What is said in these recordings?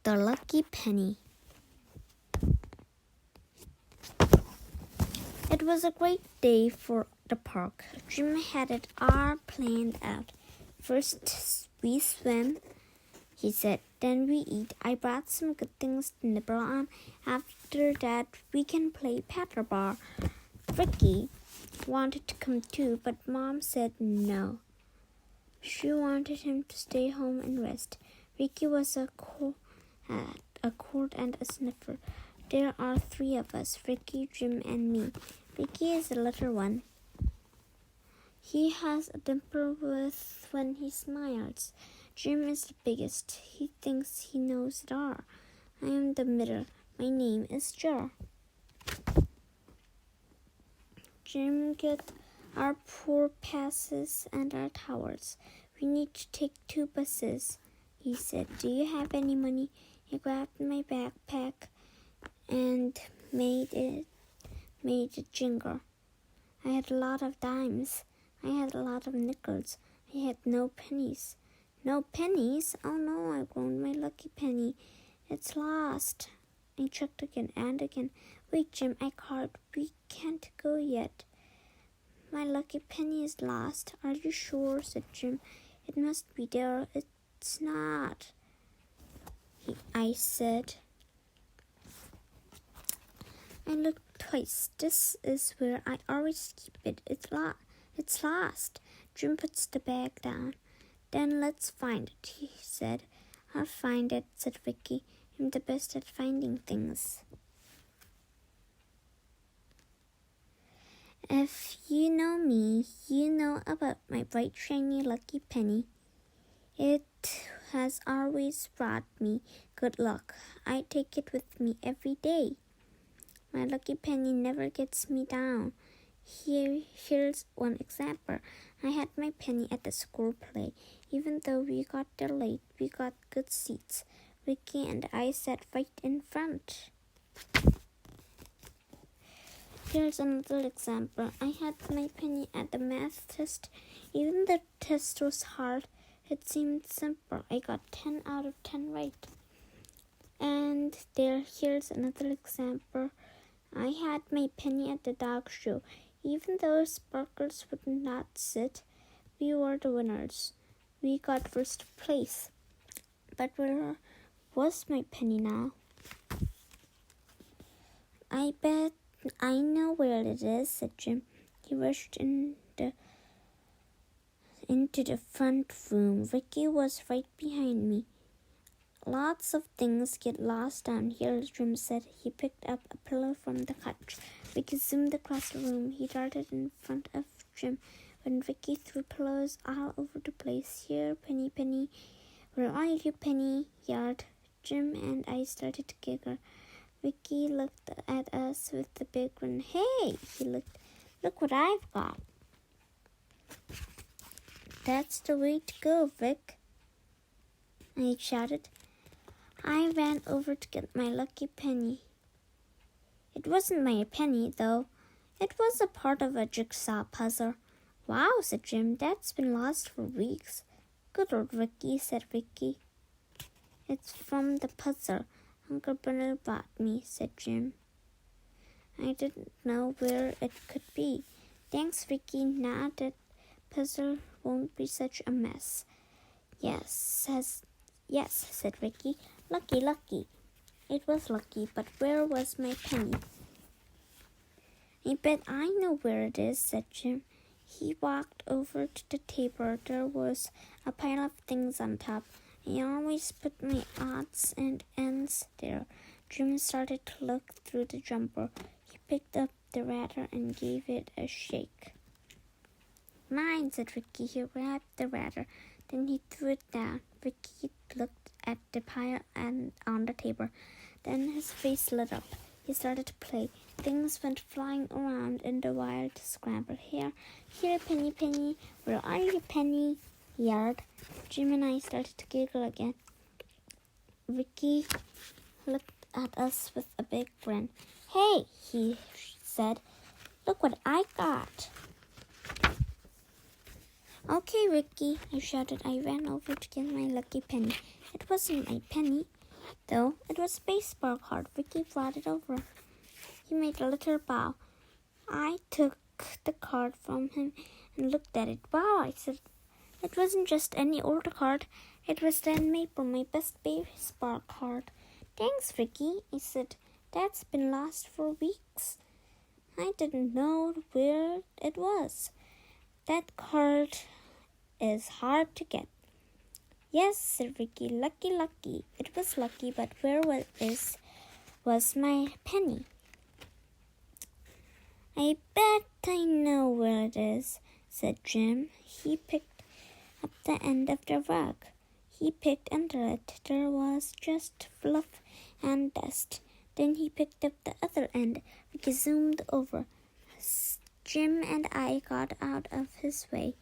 The Lucky Penny. It was a great day for the park. Jim had it all planned out. First we swim, he said. Then we eat. I brought some good things to nibble on. After that, we can play paddleball. Ricky wanted to come too, but Mom said no. She wanted him to stay home and rest. Ricky was a cold and a sniffer. There are 3 of us, Ricky, Jim, and me. Ricky is the little one. He has a dimple when he smiles. Jim is the biggest. He thinks he knows it all. I am the middle. My name is Jar. Jim, get our poor passes and our towels. We need to take 2 buses, he said. Do you have any money? I grabbed my backpack and made it jingle. I had a lot of dimes. I had a lot of nickels. I had no pennies. No pennies? Oh no, I groaned. My lucky penny. It's lost. I checked again and again. Wait, Jim, I called. We can't go yet. My lucky penny is lost. Are you sure? Said Jim. It must be there. It's not, I said. I looked twice. This is where I always keep it. It's lost. Jim puts the bag down. Then let's find it, he said. I'll find it, said Ricky. I'm the best at finding things. If you know me, you know about my bright, shiny, lucky penny. It has always brought me good luck. I take it with me every day. My lucky penny never gets me down. Here's one example. I had my penny at the school play. Even though we got there late, we got good seats. Ricky and I sat right in front. Here's another example. I had my penny at the math test. Even though the test was hard, it seemed simple. I got 10 out of 10 right. And here's another example. I had my penny at the dog show. Even though Sparkles would not sit, we were the winners. We got first place. But where was my penny now? I bet I know where it is, said Jim. He rushed into the front room. Ricky was right behind me. Lots of things get lost down here, Jim said. He picked up a pillow from the couch. Ricky zoomed across the room. He darted in front of Jim. When Ricky threw pillows all over the place. Here, Penny, Penny. Where are you, Penny? Yelled Jim, and I started to giggle. Ricky looked at us with a big grin. Hey, he looked. Look what I've got. That's the way to go, Rick, I shouted. I ran over to get my lucky penny. It wasn't my penny, though. It was a part of a jigsaw puzzle. Wow, said Jim. That's been lost for weeks. Good old Ricky, said Ricky. It's from the puzzle Uncle Bernard bought me, said Jim. I didn't know where it could be. Thanks, Ricky. Now that puzzle won't be such a mess. Yes, said Ricky. Lucky. It was lucky, but where was my penny? I bet I know where it is, said Jim. He walked over to the table. There was a pile of things on top. I always put my odds and ends there. Jim started to look through the jumper. He picked up the ratter and gave it a shake. Mine, said Ricky. He grabbed the ratter. Then he threw it down. Ricky looked at the pile and on the table. Then his face lit up. He started to play. Things went flying around in the wild scramble. Here, Penny, Penny. Where are you, Penny? He yelled. Jim and I started to giggle again. Ricky looked at us with a big grin. Hey, he said. Look what I got. Okay, Ricky, I shouted. I ran over to get my lucky penny. It wasn't my penny. though. It was a baseball card. Vicky brought it over. He made a little bow. I took the card from him and looked at it. Wow, I said. It wasn't just any old card. It was then-made for my best baseball card. Thanks, Vicky, I said. That's been lost for weeks. I didn't know where it was. That card is hard to get. Yes, said Vicky. Lucky, lucky. It was lucky, but where was my penny? I bet I know where it is, said Jim. He picked up the end of the rug. He picked under it. There was just fluff and dust. Then he picked up the other end. Vicky zoomed over. Jim and I got out of his way.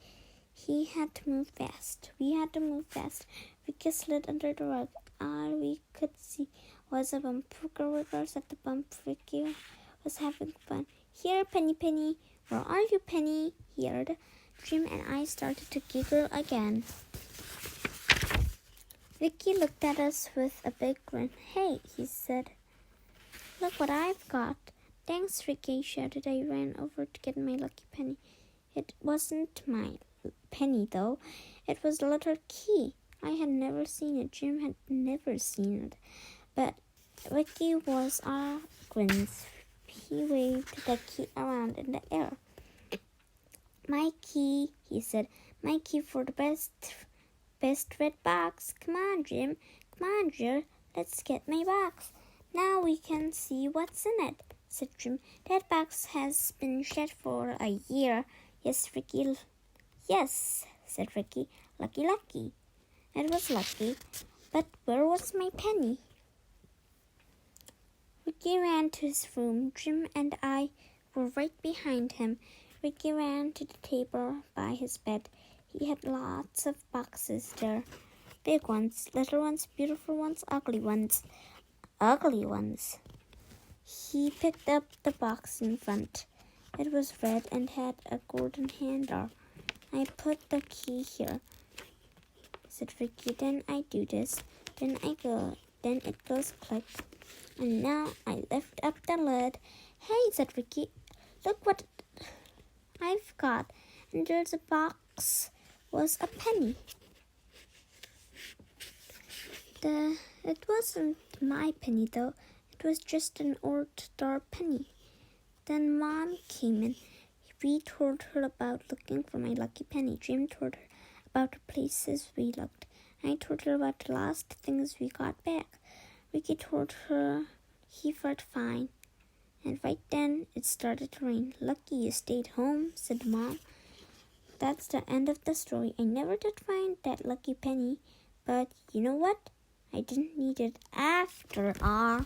He had to move fast. We had to move fast. Vicky slid under the rug. All we could see was a bump. Regardless at the bump, Vicky was having fun. Here, Penny, Penny. Where are you, Penny? He yelled. Jim and I started to giggle again. Vicky looked at us with a big grin. Hey, he said. Look what I've got. Thanks, Vicky, shouted. I ran over to get my lucky penny. It wasn't my penny, though. It was the little key. I had never seen it. Jim had never seen it. But Vicky was our grins. He waved the key around in the air. My key, he said. My key for the best red box. Come on, Jim. Come on, Jill. Let's get my box. Now we can see what's in it, said Jim. That box has been shut for a year. Yes, Vicky. Yes, said Vicky. Lucky, lucky. It was lucky. But where was my penny? Vicky ran to his room. Jim and I were right behind him. Vicky ran to the table by his bed. He had lots of boxes there. Big ones, little ones, beautiful ones, ugly ones. Ugly ones. He picked up the box in front. It was red and had a golden handle. I put the key here, said Vicky. Then I do this. Then it goes click. And now I lift up the lid. Hey, said Vicky. Look what I've got. And there's a box. Was a penny. It wasn't my penny, though. It was just an old star penny. Then Mom came in. We told her about looking for my lucky penny. Jim told her about the places we looked. I told her about the last things we got back. Vicky told her he felt fine. And right then, it started to rain. Lucky you stayed home, said Mom. That's the end of the story. I never did find that lucky penny. But you know what? I didn't need it after all.